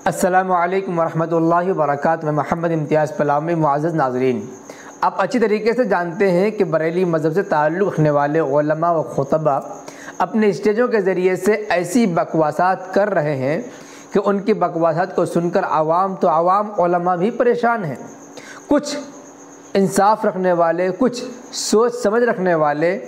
السلام علیکم ورحمۃ اللہ وبرکاتہ۔ میں محمد امتیاز پلامی۔ معزز ناظرین، آپ اچھی طریقے سے جانتے ہیں کہ بریلی مذہب سے تعلق رکھنے والے علماء و خطبہ اپنے اسٹیجوں کے ذریعے سے ایسی بکواسات کر رہے ہیں کہ ان کی بکواسات کو سن کر عوام علماء بھی پریشان ہیں۔ کچھ انصاف رکھنے والے، کچھ سوچ سمجھ رکھنے والے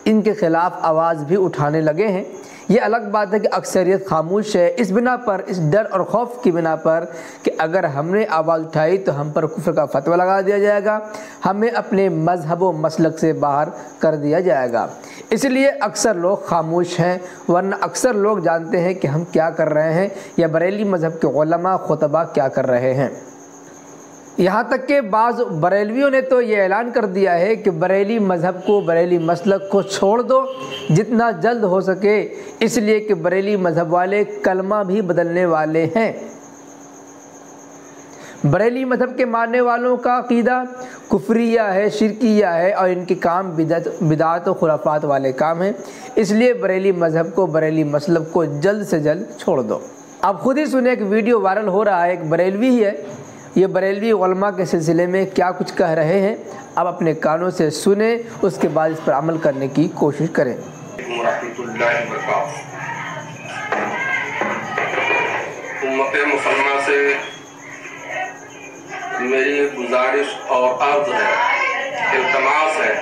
ان کے خلاف آواز بھی اٹھانے لگے ہیں۔ یہ الگ بات ہے کہ اکثریت خاموش ہے، اس بنا پر، اس ڈر اور خوف کی بنا پر کہ اگر ہم نے آواز اٹھائی تو ہم پر کفر کا فتویٰ لگا دیا جائے گا، ہمیں اپنے مذہب و مسلک سے باہر کر دیا جائے گا۔ اس لیے اکثر لوگ خاموش ہیں، ورنہ اکثر لوگ جانتے ہیں کہ ہم کیا کر رہے ہیں یا بریلی مذہب کے علماء خطبہ کیا کر رہے ہیں۔ یہاں تک کہ بعض بریلویوں نے تو یہ اعلان کر دیا ہے کہ بریلی مذہب کو، بریلی مسلک کو چھوڑ دو جتنا جلد ہو سکے، اس لیے کہ بریلی مذہب والے کلمہ بھی بدلنے والے ہیں۔ بریلی مذہب کے ماننے والوں کا عقیدہ کفریہ ہے، شرکیہ ہے، اور ان کے کام بدعت و خرافات والے کام ہیں۔ اس لیے بریلی مذہب کو، بریلی مسلک کو جلد سے جلد چھوڑ دو۔ آپ خود ہی سنیں، ایک ویڈیو وائرل ہو رہا ہے، ایک بریلوی ہی ہے، یہ بریلوی علماء کے سلسلے میں کیا کچھ کہہ رہے ہیں، آپ اپنے کانوں سے سنیں، اس کے بعد اس پر عمل کرنے کی کوشش کریں۔ ورحمۃ اللہ وبرکاتہ۔ امت مسلمہ سے میری گزارش اور عرض ہے، التماس ہے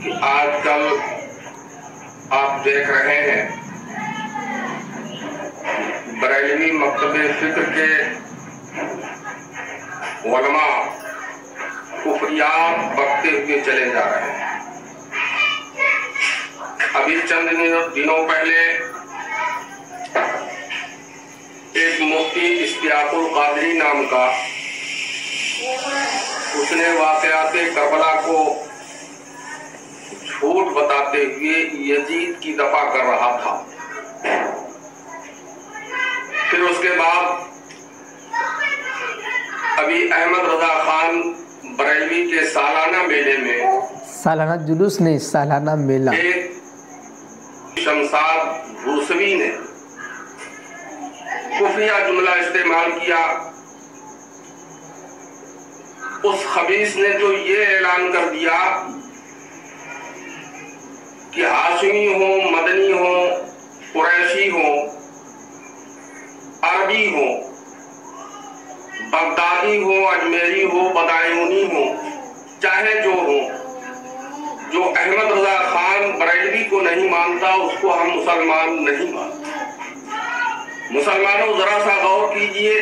کہ آج کل آپ دیکھ رہے ہیں بریلوی مکتب فکر کے علماء کفریات بکتے ہوئے چلے جا رہے ہیں۔ ابھی چند دنوں پہلے ایک مفتی اشتیاق القادری نام کا، اس نے واقعات کربلا کو جھوٹ بتاتے ہوئے یزید کی دفاع کر رہا تھا۔ پھر اس کے بعد ابھی احمد رضا خان بریلوی کے سالانہ میلے میں، سالانہ جلوس نہیں، سالانہ میلہ، ایک شمشاد بھوسوی نے کفریہ جملہ استعمال کیا۔ اس خبیث نے تو یہ اعلان کر دیا کہ ہاشمی ہو، مدنی ہو، قریشی ہو، عربی ہو، بغدادی ہو، اجمیری ہو، بدایونی ہو، چاہے جو ہو، جو احمد رضا خان بریلوی کو نہیں مانتا اس کو ہم مسلمان نہیں مانتے۔ مسلمانوں ذرا سا غور کیجئے،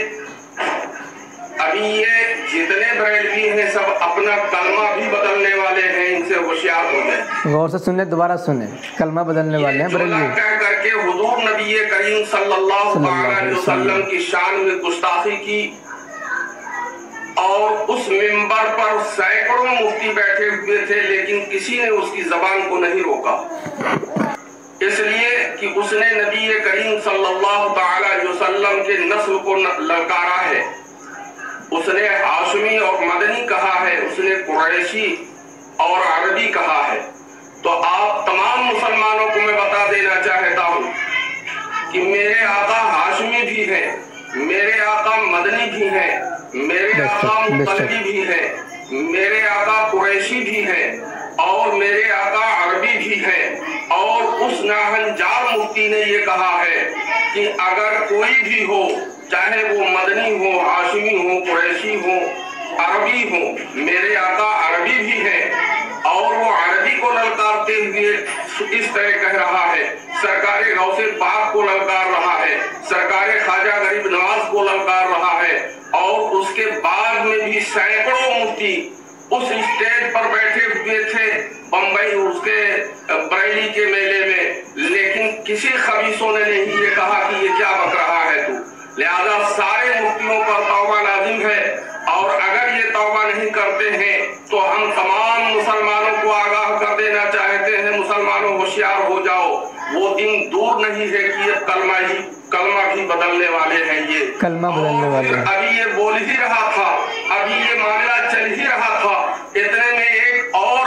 ابھی یہ جتنے بریلوی ہیں سب اپنا کلمہ بھی بدلنے والے ہیں، ان سے ہوشیار ہو جائیں۔ غور سے سنیں، دوبارہ سنیں، کلمہ بدلنے والے ہیں بریلوی۔ یہ کہہ کر کے حضور نبی کریم صلی اللہ علیہ وسلم کی شان میں گستاخی کی، اور اس منبر پر سینکڑوں مفتی بیٹھے ہوئے تھے، لیکن کسی نے اس کی زبان کو نہیں روکا، اس لیے کہ اس نے نبی کریم صلی اللہ علیہ وسلم کے نسل کو للکارا ہے۔ اس نے ہاشمی اور مدنی کہا ہے، اس نے قریشی اور عربی کہا ہے۔ تو آپ تمام مسلمانوں کو میں بتا دینا چاہتا ہوں کہ میرے آقا ہاشمی بھی ہیں، میرے آقا مدنی بھی ہیں، میرے آقا مطلبی بھی ہیں، میرے آقا قریشی بھی ہیں، اور میرے آقا عربی بھی ہیں۔ اور اس ناہنجار مفتی نے یہ کہا ہے کہ اگر کوئی بھی ہو، چاہے وہ مدنی ہو، ہاشمی ہو، قریشی ہو، عربی ہو، میرے آقا عربی بھی ہیں، اور وہ عربی کو للکارتے ہوئے اس طرح کہہ رہا ہے، سرکار غوث پاک کو للکار رہا ہے، سرکار خواجہ غریب نواز کو للکار رہا ہے، اور اس کے بعد میں بھی سینکڑوں مفتی اس اسٹیج پر بیٹھے ہوئے تھے بمبئی اس کے بریلی کے میلے میں، لیکن کسی خبیثوں نے نہیں یہ کہا کہ یہ کیا بک رہا ہے تو۔ لہذا سارے مفتیوں پر توبہ لازم ہے، اور اگر یہ توبہ نہیں کرتے ہیں تو ہم تمام مسلمانوں کو آگاہ کر دینا چاہتے ہیں، مسلمانوں ہوشیار ہو جاؤ، وہ دن دور نہیں ہے کہ یہ کلمہ بھی بدلنے والے ہیں۔ یہ کلمہ بدلنے والے ہیں۔ ابھی یہ بول ہی رہا تھا، ابھی یہ معاملہ چل ہی رہا تھا، اتنے میں ایک اور